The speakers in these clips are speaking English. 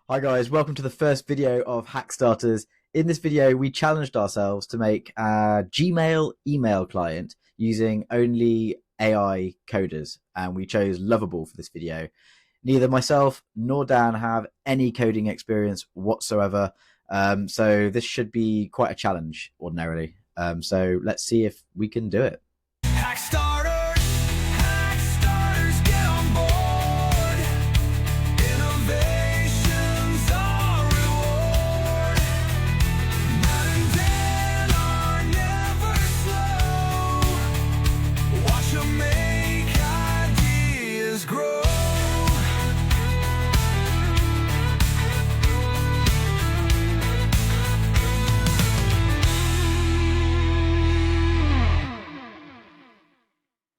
Hi guys, welcome to the first video of Hack Starters. In this video, we challenged ourselves to make a Gmail email client using only AI coders, and we chose Lovable for this video. Neither myself nor Dan have any coding experience whatsoever, so this should be quite a challenge ordinarily. So let's see if we can do it. Hack starters, get on board. Innovations are reward. Matt and Dan are never slow. Watch them make ideas grow.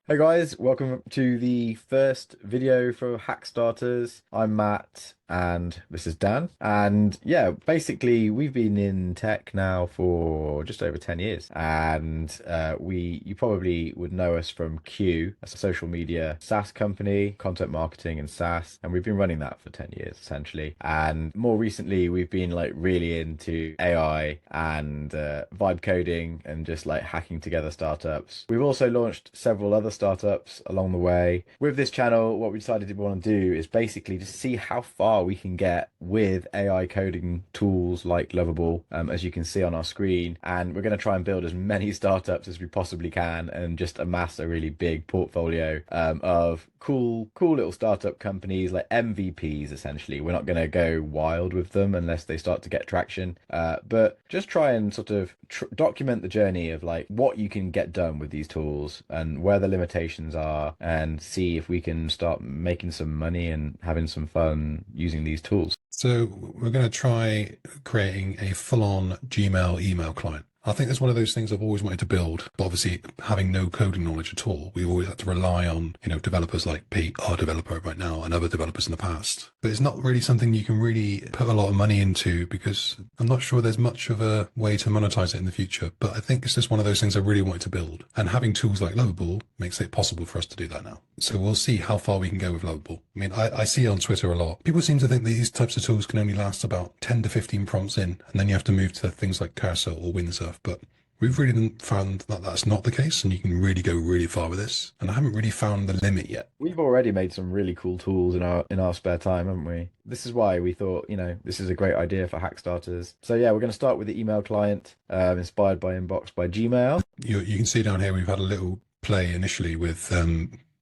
Hey guys, welcome to the first video for Hack Starters. I'm Matt and this is Dan. And yeah, basically we've been in tech now for just over 10 years. And you probably would know us from Q, a social media SaaS company, content marketing and SaaS. And we've been running that for 10 years essentially. And more recently, we've been like really into AI and vibe coding and just like hacking together startups. We've also launched several other startups along the way. With this channel, what we decided we want to do is basically just see how far we can get with AI coding tools like Lovable, as you can see on our screen. And we're going to try and build as many startups as we possibly can and just amass a really big portfolio of cool little startup companies, like MVPs essentially. We're not going to go wild with them unless they start to get traction, but just try and sort of document the journey of like what you can get done with these tools and where the limitations are, and see if we can start making some money and having some fun using these tools. So we're going to try creating a full-on Gmail email client. I think that's one of those things I've always wanted to build, but obviously having no coding knowledge at all, we always had to rely on, developers like Pete, our developer right now, and other developers in the past. But it's not really something you can really put a lot of money into, because I'm not sure there's much of a way to monetize it in the future. But I think it's just one of those things I really wanted to build. And having tools like Lovable makes it possible for us to do that now. So we'll see how far we can go with Lovable. I mean, I see on Twitter a lot, people seem to think that these types of tools can only last about 10 to 15 prompts in, and then you have to move to things like Cursor or Windsurf. But we've really found that that's not the case, and you can really go really far with this. And I haven't really found the limit yet. We've already made some really cool tools in our spare time, haven't we? This is why we thought, this is a great idea for Hack Starters. So yeah, we're going to start with the email client, inspired by Inbox by Gmail. You can see down here, we've had a little play initially with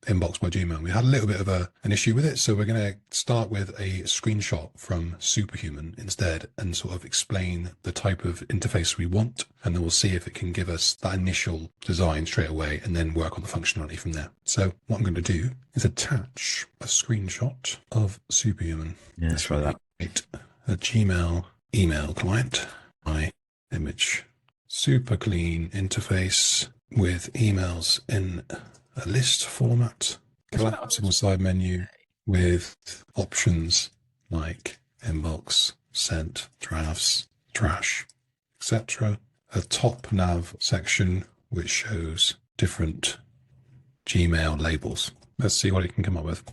Inbox by Gmail. We had a little bit of an issue with it, so we're going to start with a screenshot from Superhuman instead and sort of explain the type of interface we want, and then we'll see if it can give us that initial design straight away and then work on the functionality from there. So what I'm going to do is attach a screenshot of Superhuman. Yeah, let's try that. A Gmail email client, my image, super clean interface with emails in a list format, collapsible side menu with options like inbox, sent, drafts, trash, etc. A top nav section which shows different Gmail labels. Let's see what it can come up with.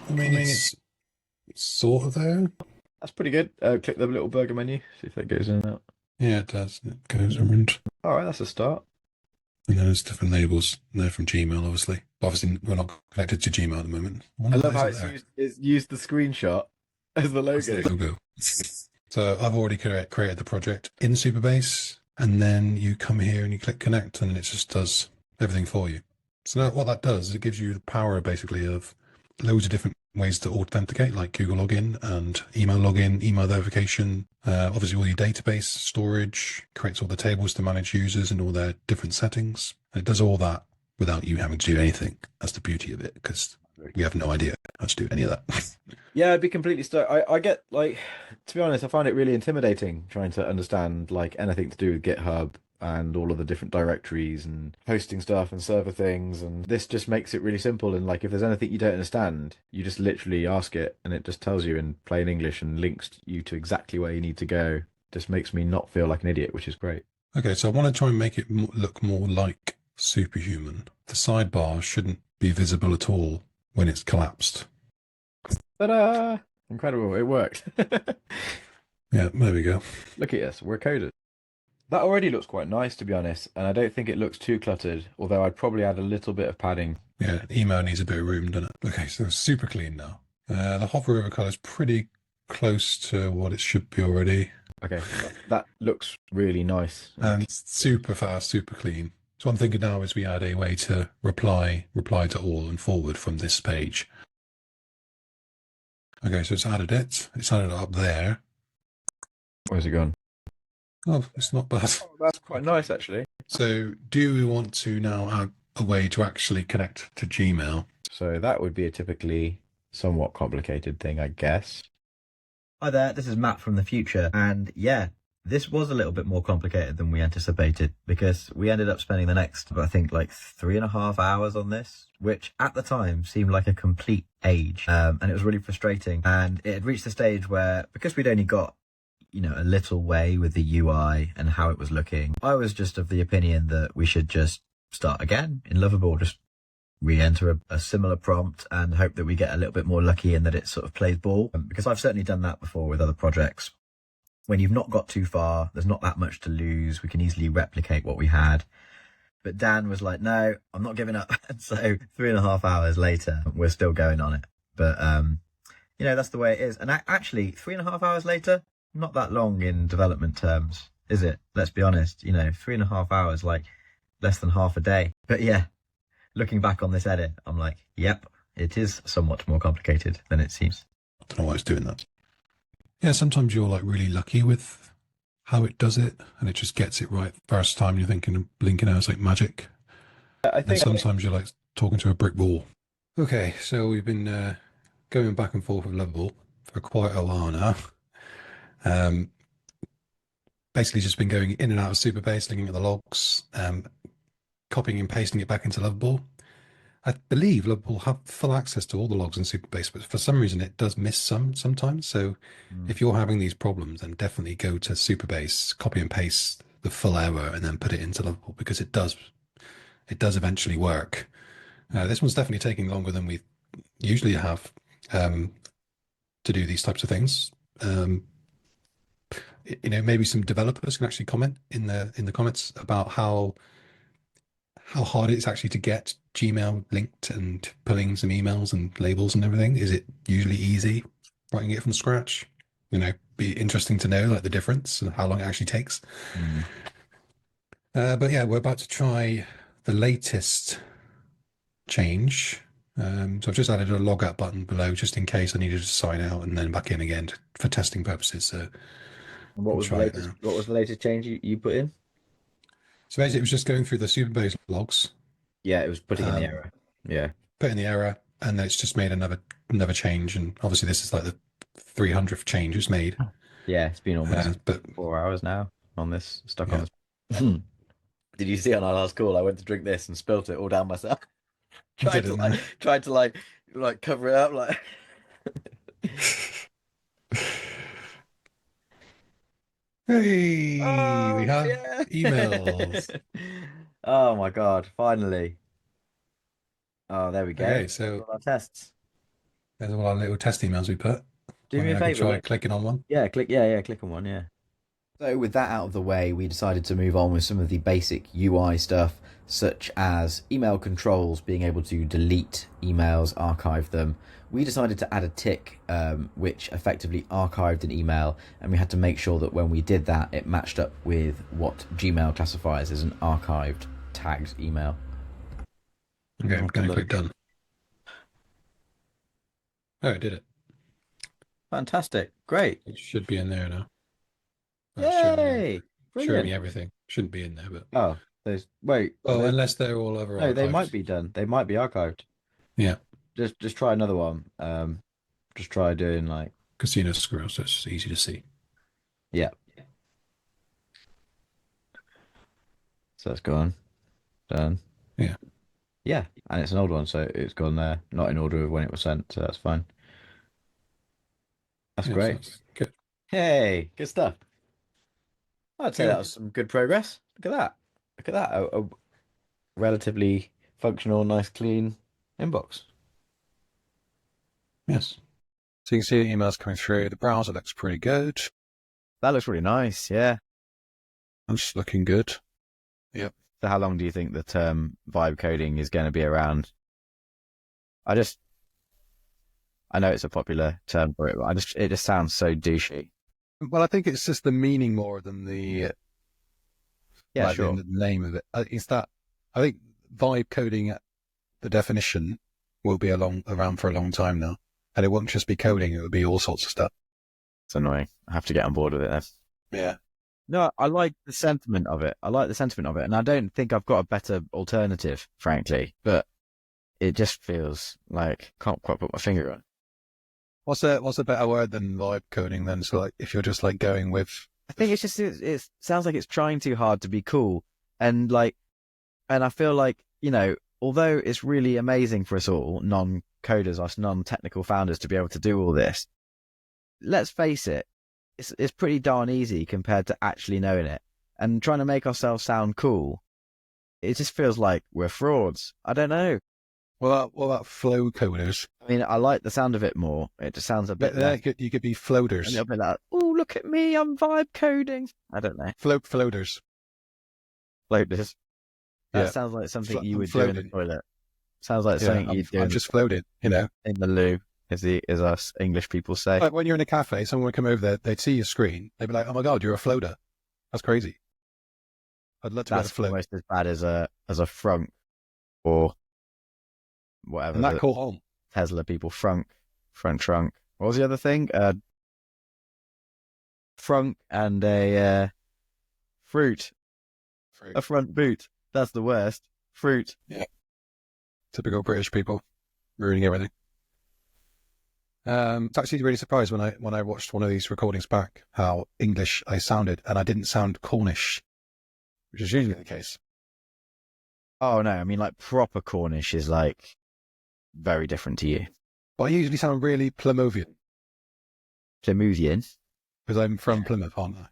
I mean, it's sort of there. That's pretty good. Click the little burger menu, see if that goes in and out. Yeah, it does. It goes around. All right, that's a start. And then there's different labels. They're from Gmail, obviously. But obviously, we're not connected to Gmail at the moment. I love how it's used the screenshot as the logo. That's the logo. So I've already created the project in Superbase, and then you come here and you click connect, and it just does everything for you. So now what that does is it gives you the power basically of loads of different ways to authenticate, like Google login and email login, email verification, obviously all your database storage, creates all the tables to manage users and all their different settings. And it does all that without you having to do anything. That's the beauty of it, because we have no idea how to do any of that. Yeah, I'd be completely stuck. I get, like, to be honest, I find it really intimidating trying to understand like anything to do with GitHub and all of the different directories and hosting stuff and server things, and this just makes it really simple. And like, if there's anything you don't understand, you just literally ask it and it just tells you in plain English and links you to exactly where you need to go. Just makes me not feel like an idiot, which is great. Okay, so I want to try and make it look more like Superhuman. The sidebar shouldn't be visible at all when it's collapsed. Ta-da! Incredible, it worked. Yeah, there we go. Look at us, we're coded. That already looks quite nice, to be honest, and I don't think it looks too cluttered, although I'd probably add a little bit of padding. Yeah, email needs a bit of room, doesn't it? Okay, so it's super clean now. The hover over color is pretty close to what it should be already. Okay, that looks really nice. And it's super fast, super clean. So what I'm thinking now is we add a way to reply to all and forward from this page. Okay, so it's added it. It's added it up there. Where's it gone? Oh, it's not bad. Oh, that's quite nice, actually. So do we want to now add a way to actually connect to Gmail? So that would be a typically somewhat complicated thing, I guess. Hi there, this is Matt from the future, and yeah, this was a little bit more complicated than we anticipated because we ended up spending the next, I think, like 3.5 hours on this, which at the time seemed like a complete age, and it was really frustrating. And it had reached the stage where, because we'd only got, a little way with the UI and how it was looking, I was just of the opinion that we should just start again in Lovable, just re-enter a similar prompt and hope that we get a little bit more lucky and that it sort of plays ball. Because I've certainly done that before with other projects. When you've not got too far, there's not that much to lose. We can easily replicate what we had. But Dan was like, no, I'm not giving up. And so 3.5 hours later, we're still going on it. But, that's the way it is. And actually, 3.5 hours later, not that long in development terms, is it? Let's be honest, 3.5 hours, like less than half a day. But yeah, looking back on this edit, I'm like, yep, it is somewhat more complicated than it seems. I don't know why it's doing that. Yeah, sometimes you're like really lucky with how it does it and it just gets it right first time. You're thinking of blinking out, it's like magic. I And think sometimes you're like talking to a brick wall. Okay, so we've been going back and forth with Lovable for quite a while now. Basically just been going in and out of Superbase, looking at the logs, copying and pasting it back into Lovable. I believe Lovable have full access to all the logs in Superbase, but for some reason it does miss some sometimes. So if you're having these problems, then definitely go to Superbase, copy and paste the full error, and then put it into Lovable because it does eventually work. This one's definitely taking longer than we usually have to do these types of things. Maybe some developers can actually comment in the comments about how hard it is actually to get Gmail linked and pulling some emails and labels and everything. Is it usually easy writing it from scratch? Be interesting to know like the difference and how long it actually takes. But yeah, we're about to try the latest change. So I've just added a logout button below just in case I needed to sign out and then back in again for testing purposes. So What was the latest? What was the latest change you put in? So basically, it was just going through the Superbase logs, Yeah, it was putting in the error. Yeah. put in the error, and then it's just made another change. And obviously, this is like the 300th change it's made. Yeah, it's been almost But 4 hours now on this, stuck on yeah, this. Did you see on our last call? I went to drink this and spilt it all down myself. tried to didn't tried to cover it up like. Hey, Oh, we have yeah. emails. Oh my God, finally. Oh, there we go. Okay, so All our tests. there's all our little test emails we put. Do me a I can favor. try clicking on one. Yeah, click on one, yeah. So with that out of the way, we decided to move on with some of the basic UI stuff, such as email controls, being able to delete emails, archive them. We decided to add a tick, which effectively archived an email, and we had to make sure that when we did that, it matched up with what Gmail classifies as an archived tagged email. Okay, I'm going to click done. Oh, it did it. Fantastic. Great. It should be in there now. That's showing me- Yay. showing Brilliant. me everything. Shouldn't be in there, but Oh, wait. oh, unless they're all over. No, they archives. might be done. They might be archived. Yeah, Just try another one. Just try doing like, Casino Squirrel, so it's easy to see. yeah. So that's gone. Done. Yeah. Yeah, and it's an old one, so it's gone there, not in order of when it was sent, so that's fine. That's Yeah, so great. that's good. Hey, good stuff. I'd say that was some good progress. Look at that. Look at that. A relatively functional, nice, clean inbox. Yes. So you can see the emails coming through. The browser looks pretty good. That looks really nice. Yeah. It's looking good. Yep. So how long do you think the term vibe coding is going to be around? I know it's a popular term for it, but it just sounds so douchey. Well, I think it's just the meaning more than the Yeah, like sure. the name of it. It's that I think vibe coding, the definition, will be around for a long time now, and it won't just be coding; it will be all sorts of stuff. It's annoying. I have to get on board with it then. Yeah. No, I like the sentiment of it. And I don't think I've got a better alternative, frankly. But it just feels like can't quite put my finger on it. What's a better word than vibe coding then? So like, if you're just like going with, I think it's just it sounds like it's trying too hard to be cool, and I feel like, although it's really amazing for us all, non-coders, us non-technical founders, to be able to do all this. Let's face it, it's pretty darn easy compared to actually knowing it and trying to make ourselves sound cool. It just feels like we're frauds. I don't know. what about flow coders? I mean, I like the sound of it more. It just sounds a bit You could be a floaters. little bit like, oh, look at me, I'm vibe coding. I don't know. Floaters. Floaters. That Yeah. sounds like something you I'm would do in the floating. toilet. Sounds like Yeah, something you'd do I'm just floated, you know. in the loo, as us English people say. Like when you're in a cafe, someone would come over there, they'd see your screen, they'd be like, "Oh my god, you're a floater." That's crazy. I'd love to be able That's to float. almost as bad as a frunk or whatever. And that the call home. Tesla people front trunk. What was the other thing? Frunk and a fruit. A front boot. That's the worst. Fruit. Typical British people ruining everything. It's actually really surprised when I watched one of these recordings back how English I sounded, and I didn't sound Cornish, which is usually the case. Oh no, I mean like proper Cornish is like very different to you. But I usually sound really Plymouthian Plymouthian. because I'm from Plymouth, aren't I?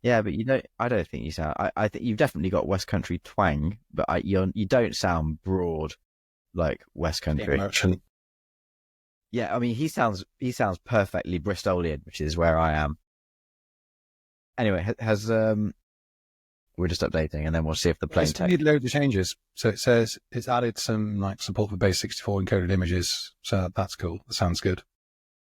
Yeah, but you don't. I don't think you sound. I think you've definitely got West Country twang, but you don't sound broad like West Country. Merchant. Yeah, I mean he sounds perfectly Bristolian, which is where I am. Anyway, has we're just updating, and then we'll see if the plain It's text. made loads of changes. So it says it's added some like support for base 64 encoded images. So that's cool. That sounds good.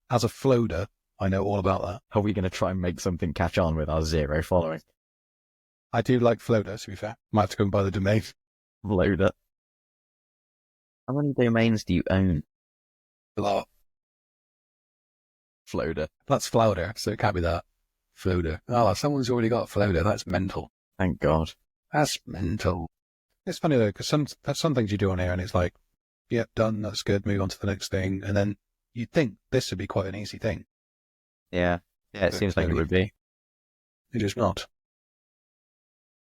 As a floater, I know all about that. Are we going to try and make something catch on with our zero following? I do like floater, to be fair. Might have to go and buy the domain. Loader. How many domains do you own? A lot. Floater. That's flounder, so it can't be that. Floater. Oh, someone's already got floater. That's mental. Thank God. That's mental. It's funny though, because some things you do on here and it's like, yep, done, that's good, move on to the next thing. And then you'd think this would be quite an easy thing. Yeah. Yeah, it But seems like it clearly would be. It is not.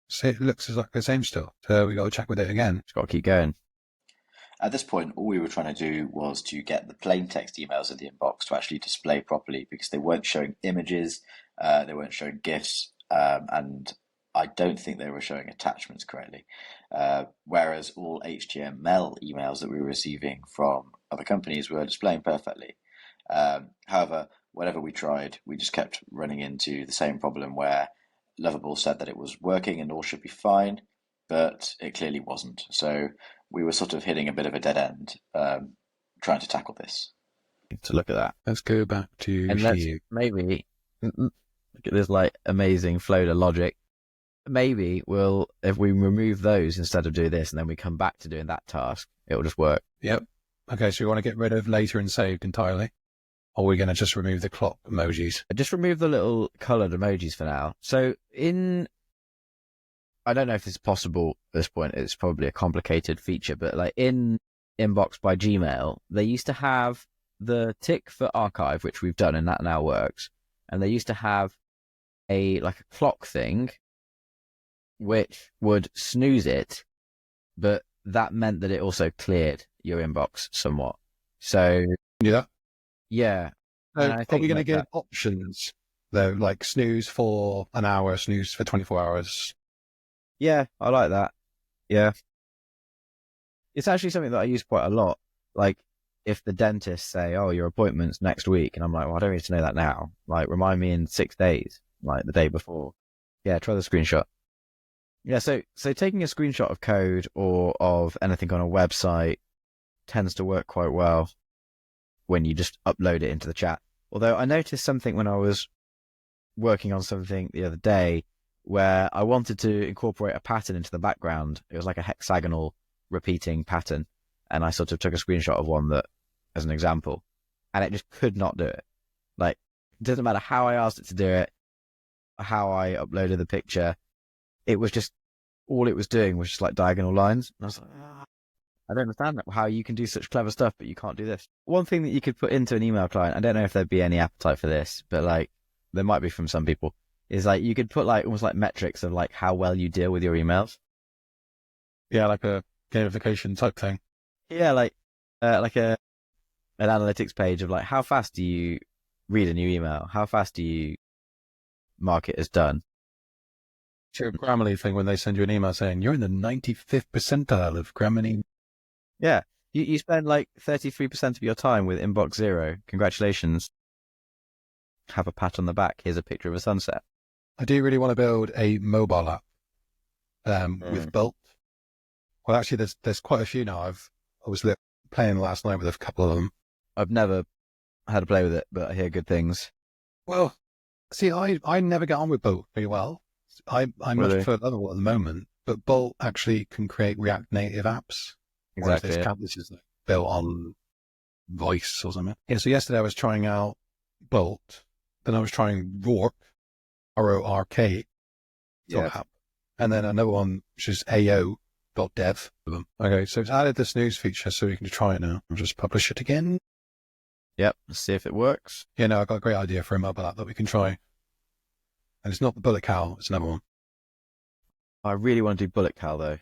So it looks like the same still. So we got to check with it again. Just got to keep going. At this point, all we were trying to do was to get the plain text emails in the inbox to actually display properly because they weren't showing images, they weren't showing GIFs, and I don't think they were showing attachments correctly. Whereas all HTML emails that we were receiving from other companies were displaying perfectly. However, whenever we tried, we just kept running into the same problem where Lovable said that it was working and all should be fine, but it clearly wasn't. So we were sort of hitting a bit of a dead end trying to tackle this. To look at that. Let's go back to And let's here. maybe look at this like amazing floater logic. Maybe if we remove those instead of do this and then we come back to doing that task, it'll just work. Yep. Okay, so we want to get rid of later and saved entirely. Or we're going to just remove the clock emojis. Just remove the little coloured emojis for now. So I don't know if it's possible at this point. It's probably a complicated feature, but like in Inbox by Gmail, they used to have the tick for archive, which we've done, and that now works. And they used to have a clock thing, which would snooze it, but that meant that it also cleared your inbox somewhat. So Yeah. yeah, So and I are we think going to like give that- options though, like snooze for an hour, snooze for 24 hours. Yeah, I like that. Yeah. It's actually something that I use quite a lot. Like, if the dentist say, "Oh, your appointment's next week," and I'm like, "Well, I don't need to know that now. Like, remind me in 6 days, like the day before." Yeah, try the screenshot. Yeah, so taking a screenshot of code or of anything on a website tends to work quite well when you just upload it into the chat. Although I noticed something when I was working on something the other day where I wanted to incorporate a pattern into the background. It was like a hexagonal repeating pattern. And I sort of took a screenshot of one that as an example, and it just could not do it. Like, it doesn't matter how I asked it to do it, how I uploaded the picture. It was just, all it was doing was just like diagonal lines. And I was like, I don't understand how you can do such clever stuff, but you can't do this. One thing that you could put into an email client, I don't know if there'd be any appetite for this, but like, there might be from some people, is like, you could put like, almost like metrics of like how well you deal with your emails. Yeah, like a gamification type thing. Yeah, like an analytics page of like, how fast do you read a new email? How fast do you mark it as done? It's a Grammarly thing when they send you an email saying you're in the 95th percentile of Grammarly. Yeah, you spend like 33% of your time with inbox 0. Congratulations. Have a pat on the back. Here's a picture of a sunset. I do really want to build a mobile app with Bolt. Well, actually, there's quite a few now. I was playing last night with a couple of them. I've never had to play with it, but I hear good things. Well, see, I never get on with Bolt very well. I much Really? prefer Lovable at the moment, but Bolt actually can create React Native apps. Exactly. Whereas this is built on voice or something. Yeah, so yesterday I was trying out Bolt, then I was trying Roark, RORK, app, and then another one which is AO.dev. Okay, so it's added the snooze feature, so you can try it now. I'll just publish it again. Yep, let's see if it works. Yeah, no, I've got a great idea for a mobile app that we can try. And it's not the Bullet Cow, it's another one. I really want to do Bullet Cow though.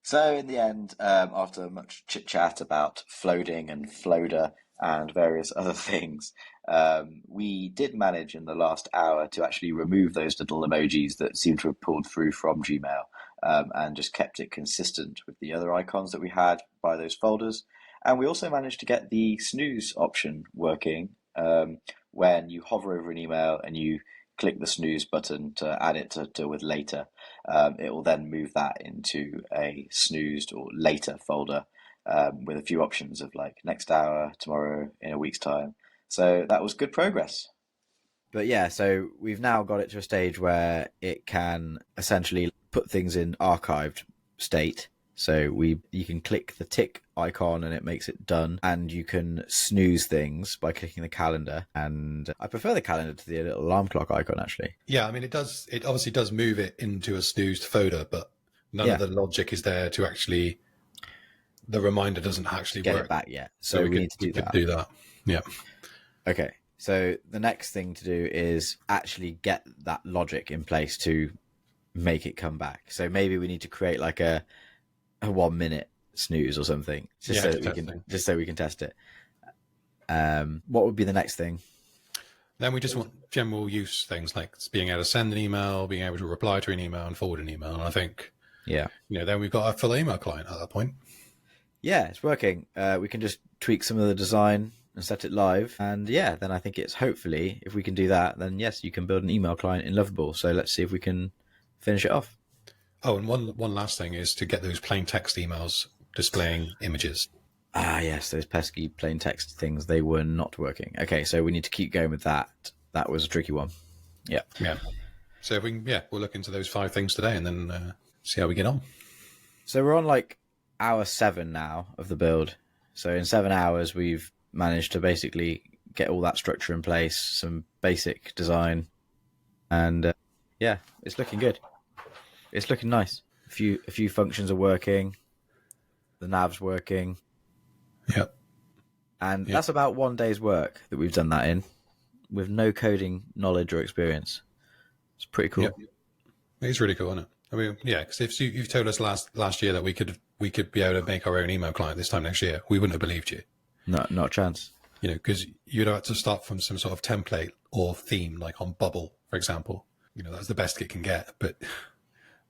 So in the end, after much chit chat about floating and Floater and various other things, we did manage in the last hour to actually remove those little emojis that seem to have pulled through from Gmail, and just kept it consistent with the other icons that we had by those folders. And we also managed to get the snooze option working when you hover over an email and you click the snooze button to add it to deal with later. It will then move that into a snoozed or later folder with a few options of like next hour, tomorrow, in a week's time. So that was good progress. But yeah, so we've now got it to a stage where it can essentially put things in archived state. So you can click the tick icon and it makes it done, and you can snooze things by clicking the calendar. And I prefer the calendar to the little alarm clock icon, actually. Yeah, I mean, it obviously does move it into a snoozed folder, but none of the logic is there to actually, the reminder doesn't actually get work. it back yet. So we need to do that. Do that. Yeah. Okay. So the next thing to do is actually get that logic in place to make it come back. So maybe we need to create like a 1 minute snooze or something, just so we can test it. What would be the next thing? Then we just want general use things like being able to send an email, being able to reply to an email and forward an email. And I think, then we've got a full email client at that point. Yeah, it's working. We can just tweak some of the design and set it live. And yeah, then I think it's hopefully, if we can do that, then yes, you can build an email client in Lovable. So let's see if we can finish it off. Oh, and one last thing is to get those plain text emails displaying images. Ah, yes, those pesky plain text things, they were not working. Okay, so we need to keep going with that. That was a tricky one. Yeah. Yeah. So if we can, we'll look into those 5 things today and then see how we get on. So we're on like hour 7 now of the build. So in 7 hours, we've managed to basically get all that structure in place, some basic design, and it's looking good. It's looking nice. A few functions are working. The nav's working. Yep. And that's about 1 day's work that we've done that in, with no coding knowledge or experience. It's pretty cool. Yep. It's really cool, isn't it? I mean, because if you've told us last year that we could be able to make our own email client this time next year, we wouldn't have believed you. No, not a chance. Because you'd have to start from some sort of template or theme, like on Bubble, for example. You know, that's the best it can get, but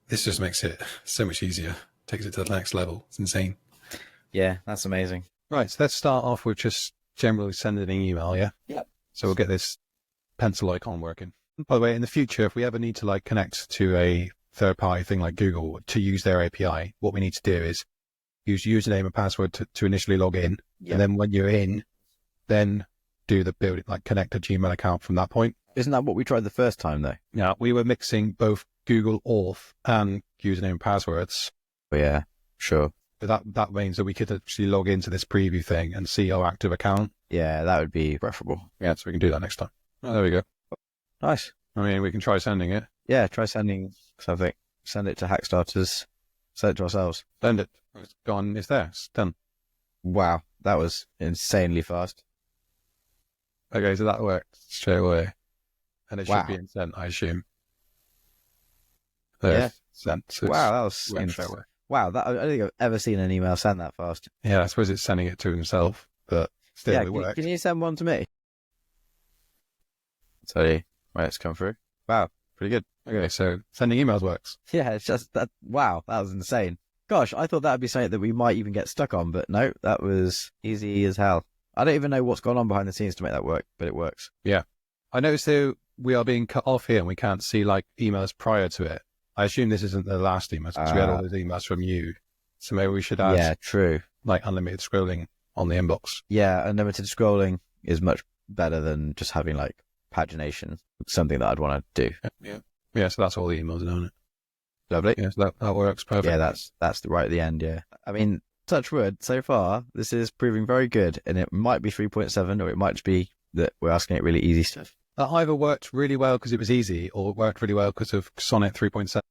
this just makes it so much easier, takes it to the next level. It's insane. Yeah, that's amazing. Right, so let's start off with just generally sending an email, yeah? Yep. So we'll get this pencil icon working. By the way, in the future, if we ever need to like connect to a third-party thing like Google to use their API, what we need to do is use username and password to initially log in. Yep. And then when you're in, then do the build, like connect a Gmail account from that point. Isn't that what we tried the first time, though? Yeah, we were mixing both Google Auth and username and passwords. But yeah, sure. But that means that we could actually log into this preview thing and see our active account. Yeah, that would be preferable. Yeah, so we can do that next time. Oh, there we go. Nice. I mean, we can try sending it. Yeah, try sending something. Send it to Hackstarters. Send it to ourselves. Send it. It's gone. It's there. It's done. Wow, that was insanely fast. Okay, so that worked straight away. And it Wow. should be in sent, I assume. There, Yeah. sent. So Wow, that was went straight away. wow. That I don't think I've ever seen an email send that fast. Yeah, I suppose it's sending it to himself, but still yeah, it worked. can you send one to me? Sorry, right, it's come through. Wow, pretty good. Okay, so sending emails works. Yeah, it's just that. Wow, that was insane. Gosh, I thought that'd be something that we might even get stuck on, but no, that was easy as hell. I don't even know what's gone on behind the scenes to make that work, but it works. I noticed though we are being cut off here and we can't see like emails prior to it. I assume this isn't the last emails because we had all those emails from you. So maybe we should add Yeah, true. like unlimited scrolling on the inbox. Yeah, unlimited scrolling is much better than just having like pagination. Something that I'd want to do. Yeah, so that's all the emails, isn't it? Lovely. Yeah, so that works perfect. Yeah, that's the right at the end. Yeah, I mean, touch wood. So far, this is proving very good, and it might be 3.7, or it might just be that we're asking it really easy stuff. That either worked really well because it was easy, or it worked really well because of Sonnet 3.7.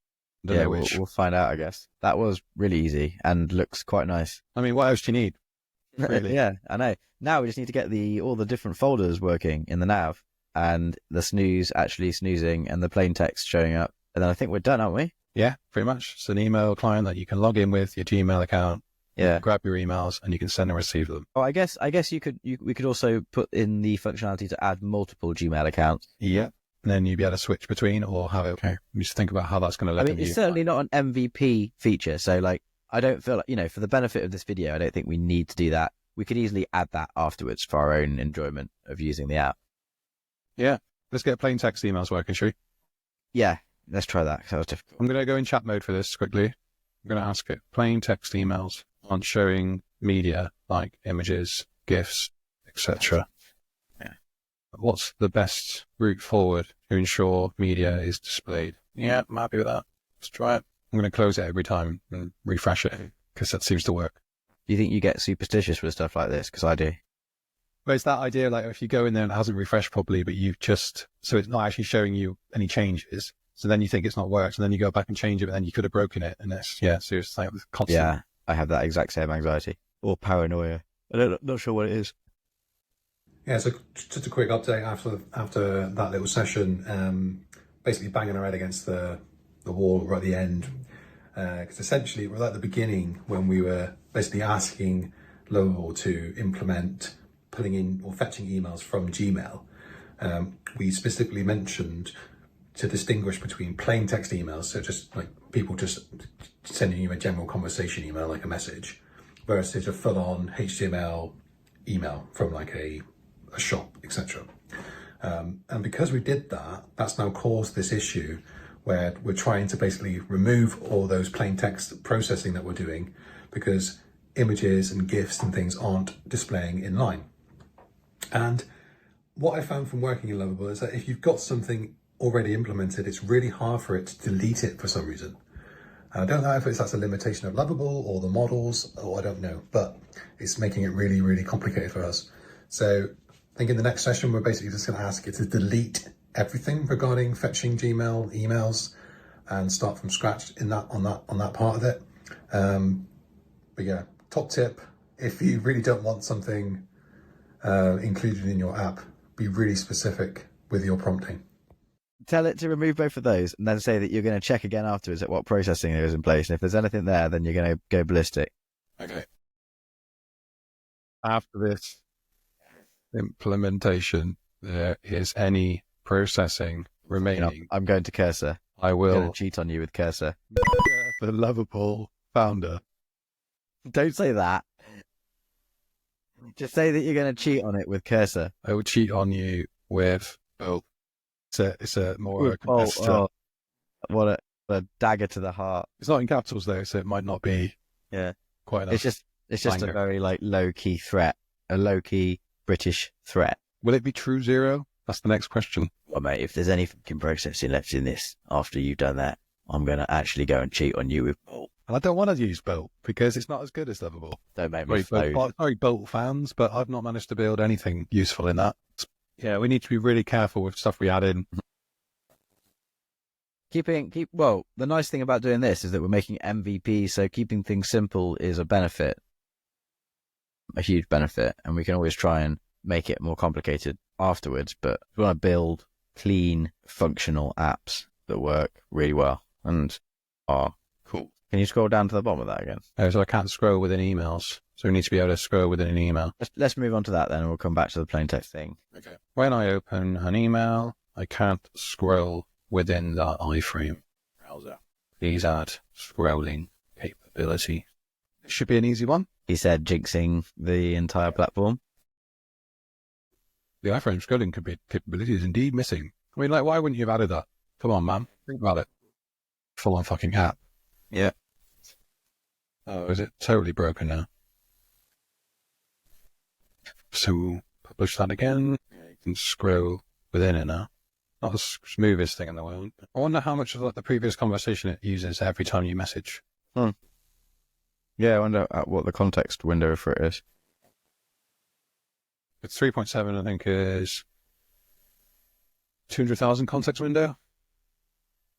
Don't Yeah, know we'll which. find out, I guess. That was really easy and looks quite nice. I mean, what else do you need? Really? Yeah, I know. Now we just need to get all the different folders working in the nav, and the snooze actually snoozing, and the plain text showing up, and then I think we're done, aren't we? Yeah, pretty much. It's an email client that you can log in with your Gmail account. Yeah. Grab your emails and you can send and receive them. Oh, I guess we could also put in the functionality to add multiple Gmail accounts. Yeah. And then you'd be able to switch between or have it. Okay. Just think about how that's going to I look. mean, it's certainly not an MVP feature, so like I don't feel like, for the benefit of this video, I don't think we need to do that. We could easily add that afterwards for our own enjoyment of using the app. Yeah. Let's get plain text emails working, shall we? Yeah, let's try that. 'Cause that was difficult. I'm going to go in chat mode for this quickly. I'm going to ask it. Plain text emails aren't showing media like images, GIFs, etc. Yeah. What's the best route forward to ensure media is displayed? Yeah, I'm happy with that. Let's try it. I'm going to close it every time and refresh it because that seems to work. Do you think you get superstitious with stuff like this? Because I do. But it's that idea, like if you go in there and it hasn't refreshed properly, but so it's not actually showing you any changes. So then you think it's not worked, and then you go back and change it, but then you could have broken it. And it's, so it's like constant. Yeah, I have that exact same anxiety or paranoia. Not sure what it is. Yeah, so just a quick update after that little session, basically banging our head against the wall right at the end. Because essentially we're at the beginning when we were basically asking Lovable to implement pulling in or fetching emails from Gmail. We specifically mentioned to distinguish between plain text emails, so just like people just sending you a general conversation email, like a message, versus a full-on HTML email from like a shop, etc. And because we did that, that's now caused this issue where we're trying to basically remove all those plain text processing that we're doing because images and GIFs and things aren't displaying in line. And what I found from working in Lovable is that if you've got something already implemented, it's really hard for it to delete it for some reason. I don't know if that's a limitation of Lovable or the models, or I don't know, but it's making it really, really complicated for us. So I think in the next session, we're basically just going to ask it to delete everything regarding fetching Gmail emails and start from scratch on that part of it. But yeah, top tip, if you really don't want something included in your app, be really specific with your prompting. Tell it to remove both of those and then say that you're going to check again afterwards at what processing there is in place. And if there's anything there, then you're going to go ballistic. Okay. After this implementation, there is any processing remaining, I'm going to Cursor. I I'm going will to cheat on you with Cursor. murder the Lovable founder. Don't say that. Just say that you're going to cheat on it with Cursor. I will cheat on you with Bolt. It's a more With Bolt, competitor. oh, what a dagger to the heart. It's not in capitals though, so it might not be quite enough. It's just a Banger. very like low key threat, a low key British threat. Will it be true zero? That's the next question. Well, mate, if there's any fucking processing left in this after you've done that, I'm going to actually go and cheat on you with Bolt. And I don't want to use Bolt because it's not as good as Lovable. Don't make me float. Sorry, Bolt fans, but I've not managed to build anything useful in that. Yeah, we need to be really careful with stuff we add in. Well, the nice thing about doing this is that we're making MVP, so keeping things simple is a benefit, a huge benefit, and we can always try and make it more complicated afterwards, but we want to build clean, functional apps that work really well and are cool. Can you scroll down to the bottom of that again? So I can't scroll within emails, so we need to be able to scroll within an email. Let's move on to that then, and we'll come back to the plain text thing. Okay. When I open an email, I can't scroll within that iframe browser. Please add scrolling capability. This should be an easy one. He said, jinxing the entire platform. The iframe scrolling capability is indeed missing. I mean, like, why wouldn't you have added that? Come on, man. Think about it. Full on fucking app. Yeah. Oh, is it totally broken now? So we'll publish that again. You can scroll within it now. Not the smoothest thing in the world. I wonder how much of like the previous conversation it uses every time you message. Yeah, I wonder what the context window for it is. It's 3.7, I think, is 200,000 context window.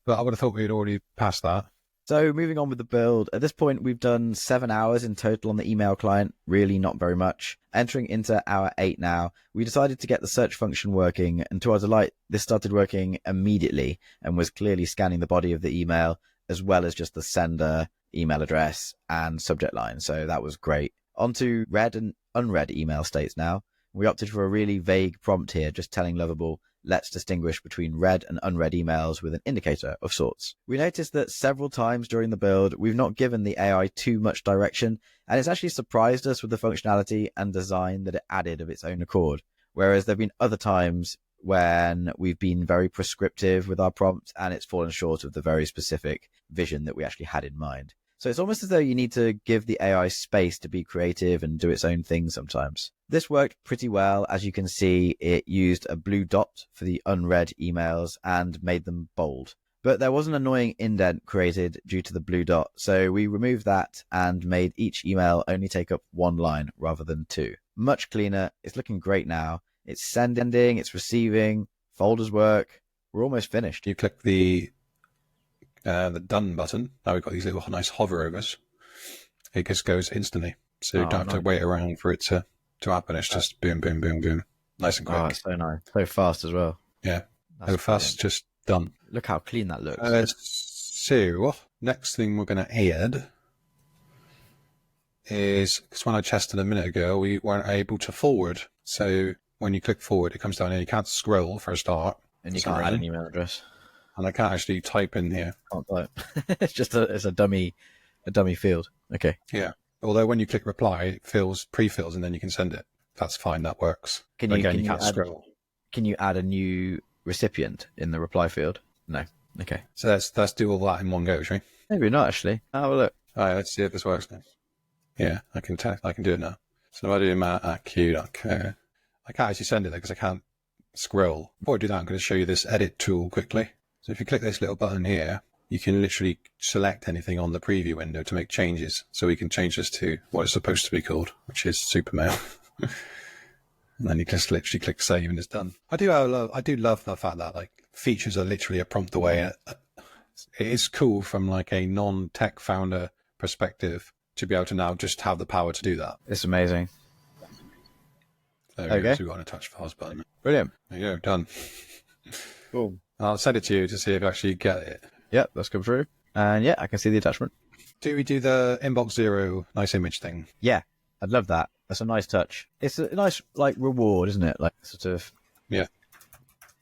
But I would have thought we'd already passed that. So moving on with the build, at this point we've done 7 hours in total on the email client, really not very much. Entering into hour 8 now, we decided to get the search function working, and to our delight, this started working immediately and was clearly scanning the body of the email as well as just the sender, email address and subject line, so that was great. On to read and unread email states now. We opted for a really vague prompt here, just telling Lovable, let's distinguish between read and unread emails with an indicator of sorts. We noticed that several times during the build, we've not given the AI too much direction, and it's actually surprised us with the functionality and design that it added of its own accord. Whereas there have been other times when we've been very prescriptive with our prompt and it's fallen short of the very specific vision that we actually had in mind. So it's almost as though you need to give the AI space to be creative and do its own thing sometimes. This worked pretty well. As you can see, it used a blue dot for the unread emails and made them bold. But there was an annoying indent created due to the blue dot, so we removed that and made each email only take up 1 line rather than 2. Much cleaner. It's looking great now. It's sending, it's receiving, folders work. We're almost finished. You click the done button. Now we've got these little nice hoverovers. It just goes instantly. So you don't have to wait around for it to happen. It's just boom, boom, boom, boom. Nice and quick. Oh, it's so nice. So fast as well. Yeah. That's So fast, just done. Look how clean that looks. So, next thing we're going to add is, because when I tested a minute ago, we weren't able to forward. So when you click forward, it comes down here. You can't scroll for a start. And you can't add an email address. And I can't actually type in here. Can't type. It's just a dummy field. Okay. Yeah. Although when you click reply, it pre-fills, and then you can send it. That's fine. That works. Can But you, again, can you you can't add, scroll. Can you add a new recipient in the reply field? No. Okay. So let's do all that in one go, shall we? Maybe not actually. Have a look. All right, let's see if this works now. Yeah, I can do it now. So if I do matt@q.co, I can't actually send it there because I can't scroll. Before I do that, I'm going to show you this edit tool quickly. So if you click this little button here, you can literally select anything on the preview window to make changes. So we can change this to what it's supposed to be called, which is Supermail. And then you just literally click save and it's done. I do love the fact that like features are literally a prompt away. It is cool from like a non-tech founder perspective to be able to now just have the power to do that. It's amazing. There we go. So we've got an attach files button. Brilliant. There you go, done. Cool. I'll send it to you to see if you actually get it. Yep, that's come through. And yeah, I can see the attachment. Do we do the inbox zero nice image thing? Yeah, I'd love that. That's a nice touch. It's a nice like reward, isn't it? Like sort of. Yeah.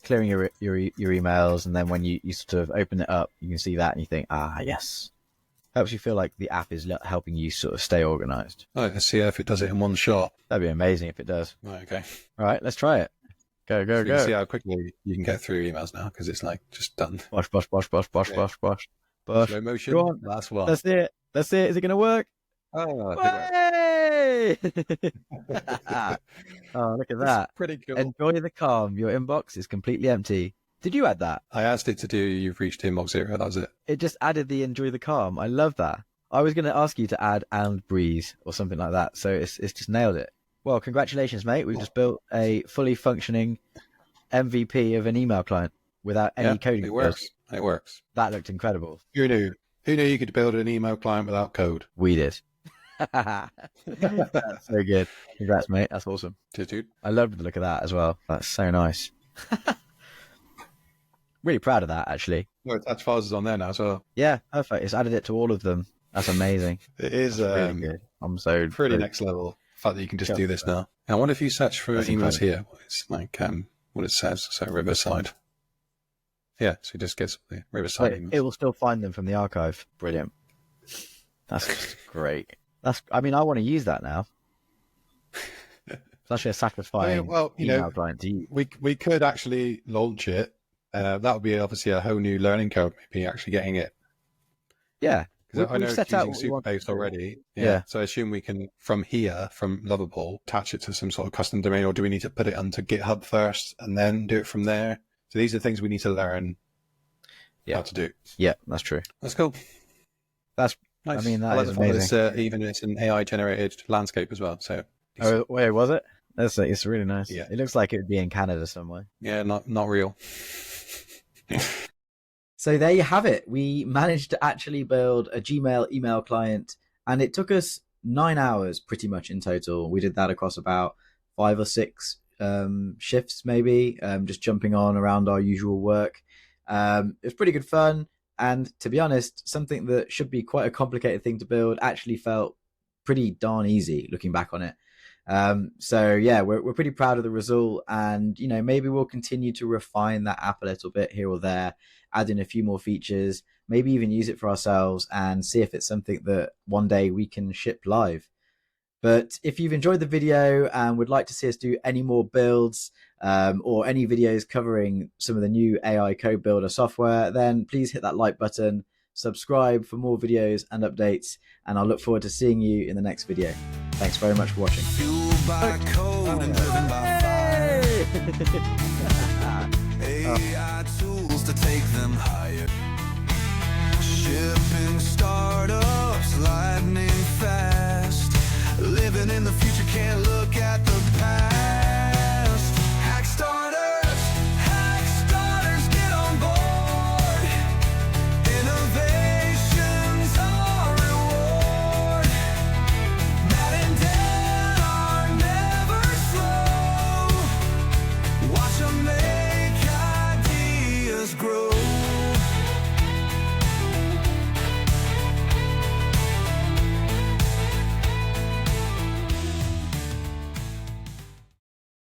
clearing your emails, and then when you sort of open it up, you can see that and you think, ah, yes. Helps you feel like the app is helping you sort of stay organized. Oh, let's see if it does it in one shot. That'd be amazing if it does. Right, okay. All right, let's try it. Go, So you go. can see how quickly you can get through emails now because it's like just done. Bosh. Slow motion. Go on. Last one. That's it. Is it going to work? Oh, I think Hey! Oh, look at that. pretty cool. Enjoy the calm. Your inbox is completely empty. Did you add that? I asked it to do you've reached inbox 0. That was it. It just added the enjoy the calm. I love that. I was going to ask you to add and breathe or something like that. So it's just nailed it. Well, congratulations, mate. We've just built a fully functioning MVP of an email client without any coding. It works. It works. That looked incredible. Who knew? Who knew you could build an email client without code? We did. That's so good. Congrats, mate. That's awesome. Cheers, dude. I loved the look of that as well. That's so nice. Really proud of that, actually. No, attached files is on there now as well. Yeah, perfect. It's added it to all of them. That's amazing. It is Really good. I'm so pretty next level. The fact that you can just do this now. I wonder if you search for That's emails incredible. here, it's like what it says. So Riverside. Yeah, so it just gets the Riverside Wait, emails. it will still find them from the archive. Brilliant. That's just great. I want to use that now. It's actually a satisfying email client to use. we could actually launch it. That would be obviously a whole new learning curve, maybe actually getting it. Yeah. Because I know We've it's set out using what we want Superbase to do. already. Yeah. So I assume we can, from Lovable, attach it to some sort of custom domain, or do we need to put it onto GitHub first and then do it from there? So these are things we need to learn how to do. Yeah, that's true. That's cool. That's Nice. I mean, that I like is the fact that amazing. even it's an AI generated landscape as well. So Oh, wait, was it? It's really nice. Yeah. It looks like it would be in Canada somewhere. yeah, not real. So there you have it. We managed to actually build a Gmail email client, and it took us 9 hours pretty much in total. We did that across about 5 or 6 shifts, maybe, just jumping on around our usual work. It was pretty good fun. And to be honest, something that should be quite a complicated thing to build actually felt pretty darn easy looking back on it. So yeah, we're pretty proud of the result, and maybe we'll continue to refine that app a little bit here or there, add in a few more features, maybe even use it for ourselves and see if it's something that one day we can ship live. But if you've enjoyed the video and would like to see us do any more builds or any videos covering some of the new AI code builder software, then please hit that like button, subscribe for more videos and updates, and I'll look forward to seeing you in the next video. Thanks very much for watching. Fueled by code and driven by fire. AI tools to take them higher. Shipping startup